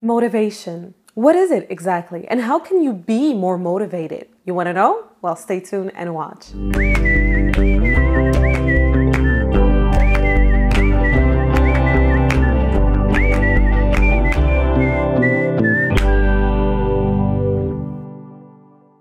Motivation. What is it exactly? And how can you be more motivated? You want to know? Well, stay tuned and watch.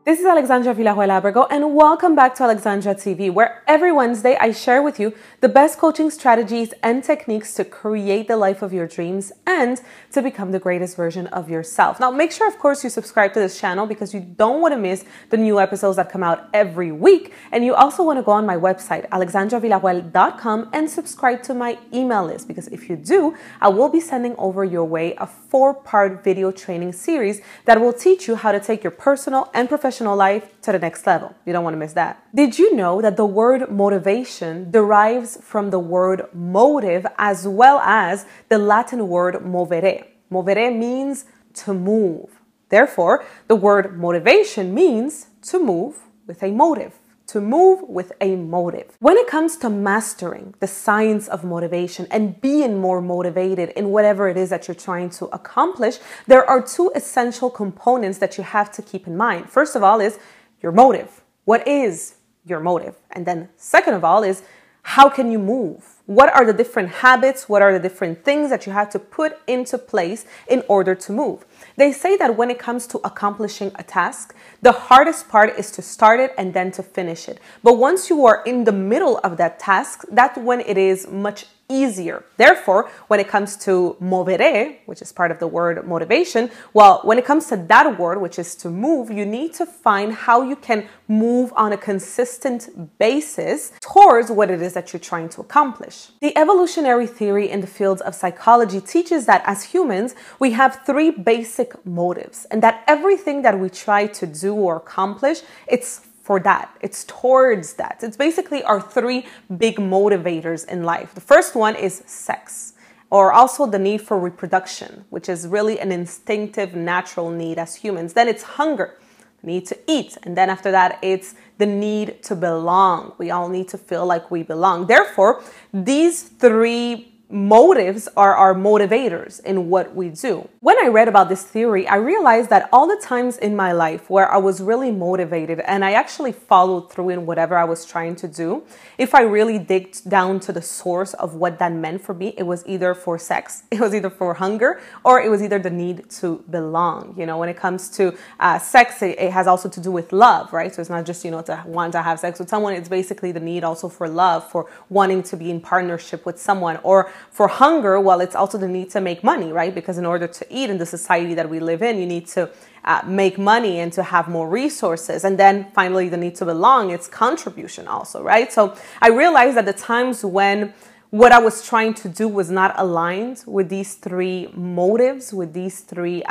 This is Alexandra Villarroel Abrego, and welcome back to AlexandraTV, where every Wednesday I share with you the best coaching strategies and techniques to create the life of your dreams and to become the greatest version of yourself. Now, make sure, of course, you subscribe to this channel because you don't want to miss the new episodes that come out every week. And you also want to go on my website, AlexandraVillarroel.com, and subscribe to my email list, because if you do, I will be sending over your way a 4-part video training series that will teach you how to take your personal and professional life to the next level. You don't want to miss that. Did you know that the word motivation derives from the word motive as well as the Latin word movere? Movere means to move. Therefore, the word motivation means to move with a motive. To move with a motive. When it comes to mastering the science of motivation and being more motivated in whatever it is that you're trying to accomplish, there are 2 essential components that you have to keep in mind. First of all is your motive. What is your motive? And then second of all is how can you move? What are the different habits? What are the different things that you have to put into place in order to move? They say that when it comes to accomplishing a task, the hardest part is to start it and then to finish it. But once you are in the middle of that task, that's when it is much easier. Therefore, when it comes to movere, which is part of the word motivation, well, when it comes to that word, which is to move, you need to find how you can move on a consistent basis towards what it is that you're trying to accomplish. The evolutionary theory in the fields of psychology teaches that as humans, we have 3 basic motives, and that everything that we try to do or accomplish, it's for that. It's towards that. It's basically our 3 big motivators in life. The first one is sex, or also the need for reproduction, which is really an instinctive, natural need as humans. Then it's hunger, the need to eat. And then after that, it's the need to belong. We all need to feel like we belong. Therefore, these 3 motives are our motivators in what we do. When I read about this theory, I realized that all the times in my life where I was really motivated and I actually followed through in whatever I was trying to do, if I really digged down to the source of what that meant for me, it was either for sex, it was either for hunger, or it was either the need to belong. You know, when it comes to sex, it has also to do with love, right? So it's not just, to want to have sex with someone. It's basically the need also for love, for wanting to be in partnership with someone. Or for hunger, well, it's also the need to make money, right? Because in order to eat in the society that we live in, you need to make money and to have more resources. And then finally, the need to belong, it's contribution also, right? So I realized that the times when what I was trying to do was not aligned with these 3 motives, with these 3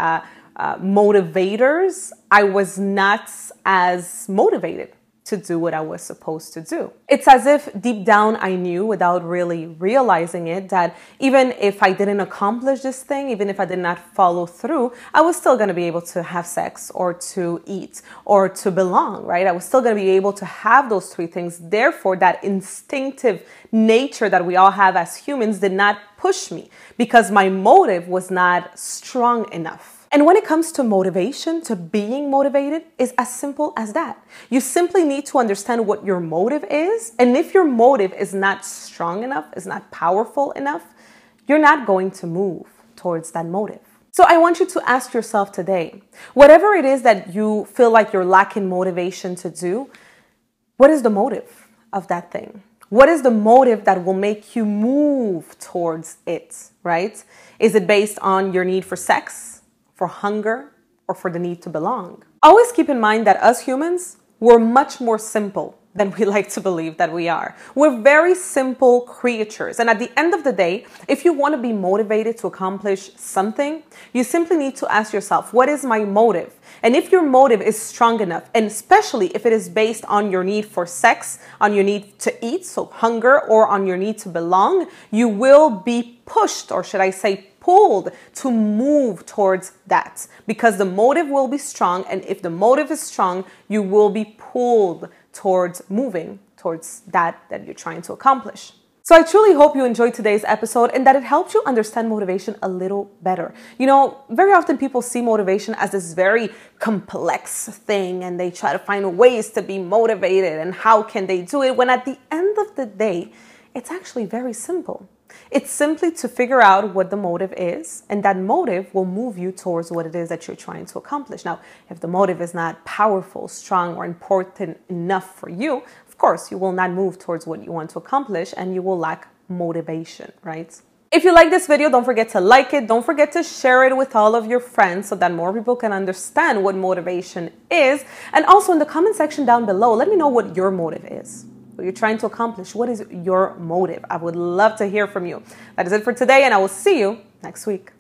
motivators, I was not as motivated to do what I was supposed to do. It's as if deep down I knew, without really realizing it, that even if I didn't accomplish this thing, even if I did not follow through, I was still going to be able to have sex or to eat or to belong, right? I was still going to be able to have those 3 things. Therefore, that instinctive nature that we all have as humans did not push me because my motive was not strong enough. And when it comes to motivation, to being motivated, is as simple as that. You simply need to understand what your motive is. And if your motive is not strong enough, is not powerful enough, you're not going to move towards that motive. So I want you to ask yourself today, whatever it is that you feel like you're lacking motivation to do, what is the motive of that thing? What is the motive that will make you move towards it, right? Is it based on your need for sex, for hunger, or for the need to belong? Always keep in mind that us humans, we're much more simple than we like to believe that we are. We're very simple creatures. And at the end of the day, if you want to be motivated to accomplish something, you simply need to ask yourself, what is my motive? And if your motive is strong enough, and especially if it is based on your need for sex, on your need to eat, so hunger, or on your need to belong, you will be pushed, or should I say pulled, to move towards that, because the motive will be strong. And if the motive is strong, you will be pulled towards moving towards that you're trying to accomplish. So I truly hope you enjoyed today's episode and that it helped you understand motivation a little better. You know, very often people see motivation as this very complex thing and they try to find ways to be motivated and how can they do it, when at the end of the day, it's actually very simple. It's simply to figure out what the motive is, and that motive will move you towards what it is that you're trying to accomplish. Now, if the motive is not powerful, strong, or important enough for you, of course, you will not move towards what you want to accomplish and you will lack motivation, right? If you like this video, don't forget to like it. Don't forget to share it with all of your friends so that more people can understand what motivation is. And also in the comment section down below, let me know what your motive is. What you're trying to accomplish. What is your motive? I would love to hear from you. That is it for today, and I will see you next week.